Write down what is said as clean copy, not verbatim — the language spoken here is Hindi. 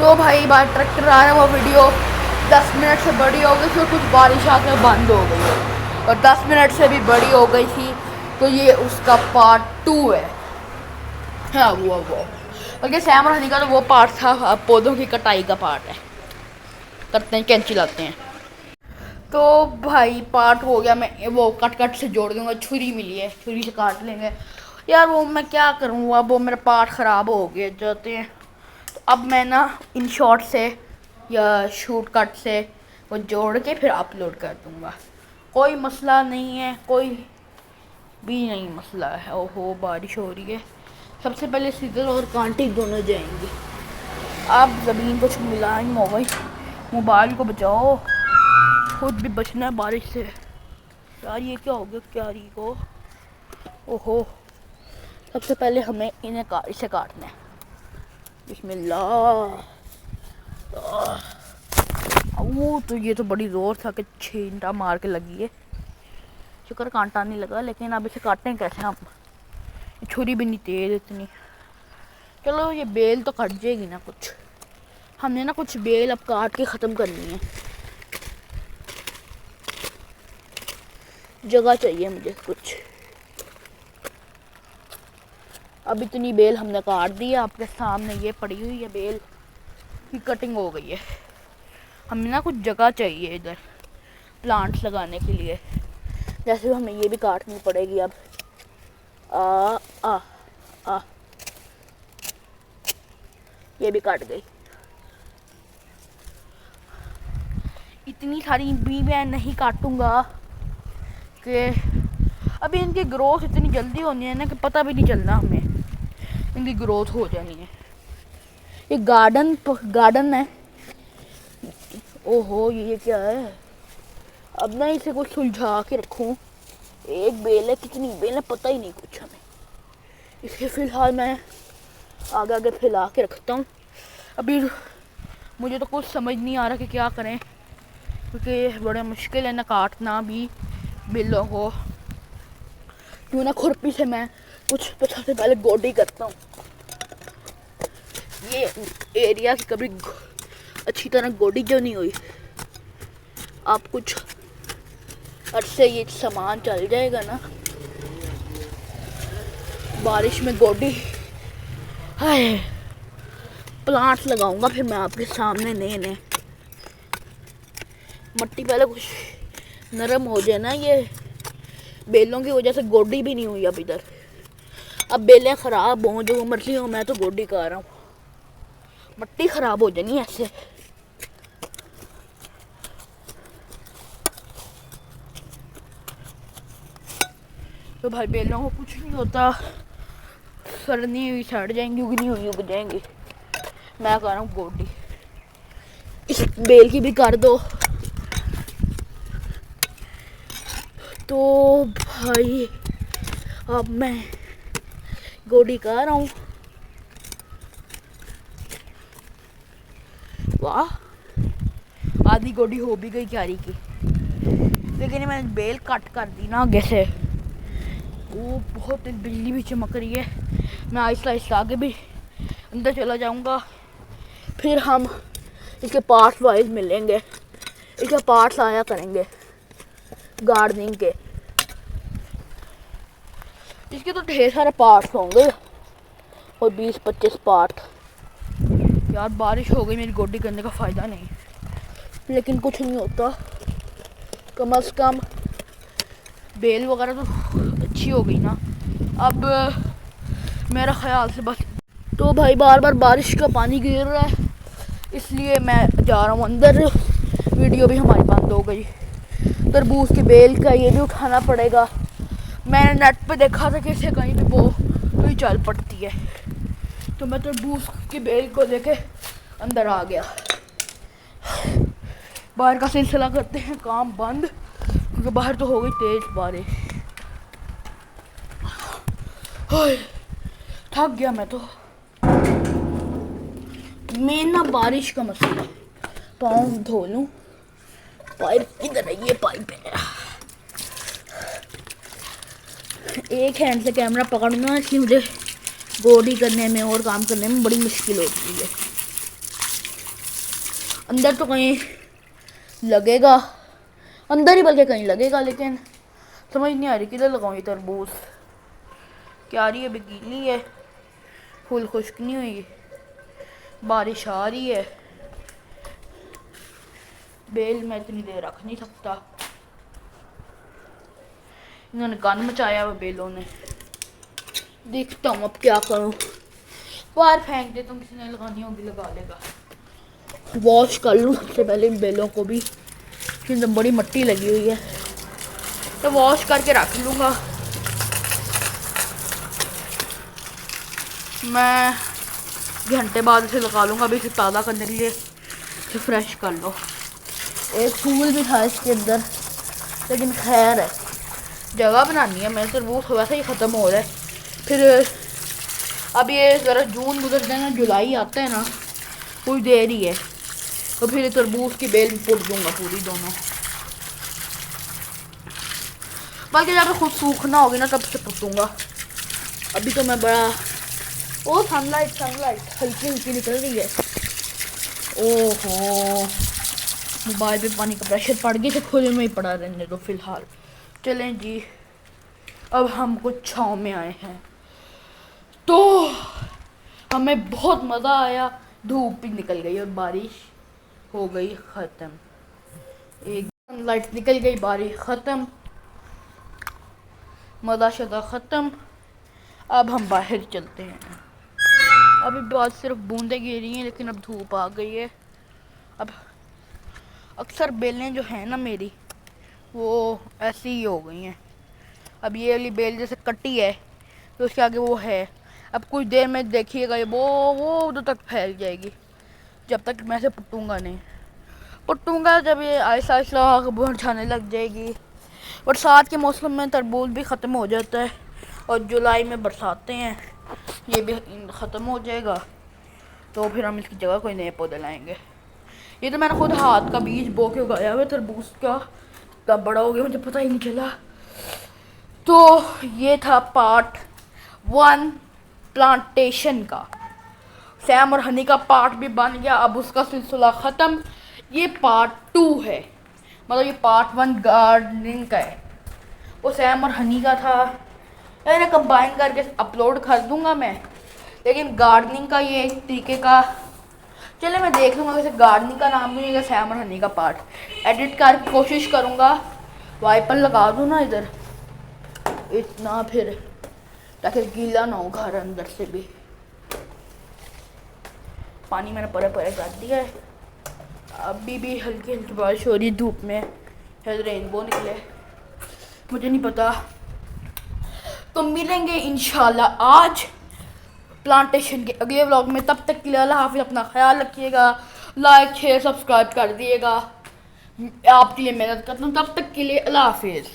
तो भाई बार ट्रैक्टर आ रहा है, वो वीडियो 10 मिनट से बड़ी हो गई थी और कुछ बारिश आकर बंद हो गई है और 10 मिनट से भी बड़ी हो गई थी। तो ये उसका पार्ट 2 है। हाँ वो ओके सैम रहने का तो वो पार्ट था, अब पौधों की कटाई का पार्ट है। करते हैं, कैंची लाते हैं। तो भाई पार्ट हो गया, मैं वो कट से जोड़ दूंगा। छुरी मिली है, छुरी से काट लेंगे। यार वो मैं क्या करूँ, अब वो मेरा पार्ट ख़राब हो गए जाते हैं। तो अब मैं ना इन शॉर्ट से या शूट कट से वो जोड़ के फिर अपलोड कर दूँगा। कोई मसला नहीं है, कोई भी नहीं मसला है। ओहो बारिश हो रही है। सबसे पहले सीजर और कांटे दोनों जाएंगे। अब ज़मीन को मिलाएं, मोबाइल को बचाओ, खुद भी बचना है बारिश से। यार ये क्या हो गया क्यारी को। ओहो सबसे पहले हमें इन्हें इसे काटना है। बिस्मिल्लाह। वो तो ये तो बड़ी ज़ोर था कि छींटा मार के लगी है। शुक्र कांटा नहीं लगा, लेकिन अब इसे काटें कैसे हम। छुरी भी नहीं तेज इतनी। चलो ये बेल तो कट जाएगी ना कुछ। हमने ना कुछ बेल अब काट के ख़त्म करनी है। जगह चाहिए मुझे कुछ। अब इतनी बेल हमने काट दी है, आपके सामने ये पड़ी हुई है बेल की कटिंग हो गई है। हमें ना कुछ जगह चाहिए इधर प्लांट्स लगाने के लिए। जैसे हमें ये भी काटनी पड़ेगी अब। आ आ आ ये भी काट गई। इतनी सारी भी मैं नहीं काटूंगा कि अभी इनकी ग्रोथ इतनी जल्दी होनी है ना कि पता भी नहीं चलना हमें। इनकी ग्रोथ हो जानी है। ये गार्डन है। ओहो ये क्या है। अब ना इसे कुछ सुलझा के रखूं। एक बेल है, कितनी बेल है पता ही नहीं कुछ हमें। इसे फिलहाल मैं आगे फैला के रखता हूँ। अभी मुझे तो कुछ समझ नहीं आ रहा कि क्या करें, क्योंकि बड़ा मुश्किल है ना काटना भी बेलों को। क्यों ना खुरपी से मैं कुछ सबसे पहले गोडी करता हूँ। ये एरिया की कभी अच्छी तरह गोडी क्यों नहीं हुई। आप कुछ अरसे ये सामान चल जाएगा ना। बारिश में गोडी हाय प्लांट्स लगाऊंगा फिर मैं आपके सामने नए मट्टी पहले कुछ नरम हो जाए ना। ये बेलों की वजह से गोडी भी नहीं हुई अब इधर। अब बेलें ख़राब हों जो मर्जी हो, मैं तो गोडी कर रहा हूँ। मट्टी ख़राब हो जानी ऐसे। तो भाई बेलों को कुछ नहीं होता, सड़नी हुई सड़ जाएंगी, उगनी हुई उग जाएंगी। मैं कर रहा हूँ गोडी। इस बेल की भी कर दो। तो भाई अब मैं गोडी कर रहा हूँ। वाह आधी गोडी हो भी गई क्यारी की, लेकिन मैंने बेल कट कर दी ना आगे से। वो बहुत बिजली भी चमक रही है। मैं आहिस्ता आहिस्ता आगे भी अंदर चला जाऊंगा। फिर हम इसके पार्ट्स वाइज मिलेंगे। इसके पार्ट्स आया करेंगे गार्डनिंग के। इसके तो ढेर सारे पार्ट्स होंगे और 20-25 पार्ट। यार बारिश हो गई, मेरी गोडी करने का फ़ायदा नहीं, लेकिन कुछ नहीं होता। कम से कम बेल वगैरह तो अच्छी हो गई ना अब मेरा ख्याल से। बस तो भाई बार बार बारिश का पानी गिर रहा है, इसलिए मैं जा रहा हूँ अंदर। वीडियो भी हमारी बंद हो गई। तरबूज की बेल का ये भी उठाना पड़ेगा। मैंने नेट पे देखा था कि इसे कहीं भी वो ही चल पड़ती है, तो मैं तरबूज की बेल को लेके अंदर आ गया। बाहर का सिलसिला करते हैं काम बंद, क्योंकि बाहर तो हो गई तेज बारिश। थक गया मैं तो। मेन ना बारिश का मसला है। पाँव धो लूँ। पाइप किधर है, ये पाइप है। एक हैंड से कैमरा पकड़ना, इसलिए मुझे गोडी करने में और काम करने में बड़ी मुश्किल होती है। अंदर तो कहीं लगेगा, अंदर ही बल्कि कहीं लगेगा, लेकिन समझ नहीं आ रही किधर लगाऊँ ये तरबूज। क्या आ रही है, अभी गीली है, फुल खुश्क नहीं हुई, बारिश आ रही है। बेल मैं इतनी देर रख नहीं सकता, इन्होंने गन मचाया हुआ बेलों ने। देखता हूँ अब क्या करूँ, बाहर फेंक देता हूँ, किसी ने लगानी होगी लगा लेगा। वॉश कर लूँ सबसे पहले इन बेलों को भी, फिर बड़ी मिट्टी लगी हुई है, तो वॉश करके रख लूँगा। मैं घंटे बाद इसे लगा लूँगा, अभी इसे ताज़ा करने के लिए, इसे फ्रेश कर लो। एक फूल भी था इसके अंदर, लेकिन खैर है, जगह बनानी है। मैं तरबूज वैसे ही ख़त्म हो रहा है, फिर अब ये ज़रा जून गुजर जाए ना, जुलाई आता है ना, कुछ देर ही है, तो फिर तरबूज की बेल पुट दूँगा पूरी दोनों। बाकी जब खुद सूखना होगी ना तब से पुटूँगा। अभी तो मैं बड़ा, ओ सनलाइट हल्की हल्की निकल रही है। ओहो, मोबाइल पे पानी का प्रेशर पड़ गया, तो खुले में ही पड़ा रहने दो फिलहाल। चलें जी, अब हम कुछ छाँव में आए हैं, तो हमें बहुत मज़ा आया। धूप भी निकल गई और बारिश हो गई ख़त्म, एक सनलाइट निकल गई, बारिश ख़त्म, मज़ा शज़ा ख़त्म। अब हम बाहर चलते हैं। अभी बात सिर्फ बूंदें गिर रही हैं, लेकिन अब धूप आ गई है। अब अक्सर बेलें जो हैं ना मेरी, वो ऐसी ही हो गई हैं। अब ये वाली बेल जैसे कटी है, तो उसके आगे वो है, अब कुछ देर में देखिएगा ये वो उधर तक फैल जाएगी, जब तक मैं इसे पुटूँगा नहीं। पुटूँगा जब ये आहिस्ता आहिस्ता मुरझाने लग जाएगी। बरसात के मौसम में तरबूज भी ख़त्म हो जाता है, और जुलाई में बरसातें हैं, ये भी ख़त्म हो जाएगा, तो फिर हम इसकी जगह कोई नए पौधे लाएंगे। ये तो मैंने खुद हाथ का बीज बो के उगाया हुआ तरबूज का, तब बड़ा हो गया, मुझे पता ही नहीं चला। तो ये था पार्ट 1 प्लांटेशन का। सैम और हनी का पार्ट भी बन गया, अब उसका सिलसिला ख़त्म। ये पार्ट 2 है, मतलब ये पार्ट 1 गार्डनिंग का है, वो सैम और हनी का था, मैंने कंबाइन करके अपलोड कर दूंगा मैं। लेकिन गार्डनिंग का ये एक तरीके का, चले मैं देख लूँगा वैसे गार्डनिंग का नाम भी नहीं, सैम और हनी का पार्ट एडिट करके कोशिश करूँगा वाइपर लगा दूँ ना इधर इतना, फिर ताकि गीला ना हो घर अंदर से भी। पानी मैंने परे कर दिया है, अभी भी हल्की हल्की बारिश हो रही है, धूप में शायद रेनबो निकले, मुझे नहीं पता। तो मिलेंगे इंशाल्लाह आज प्लांटेशन के अगले व्लॉग में, तब तक के लिए अल्लाह हाफिज़, अपना ख्याल रखिएगा, लाइक शेयर सब्सक्राइब कर दिएगा, आपके लिए मेहनत करता हूँ, तब तक के लिए अल्लाह हाफिज़।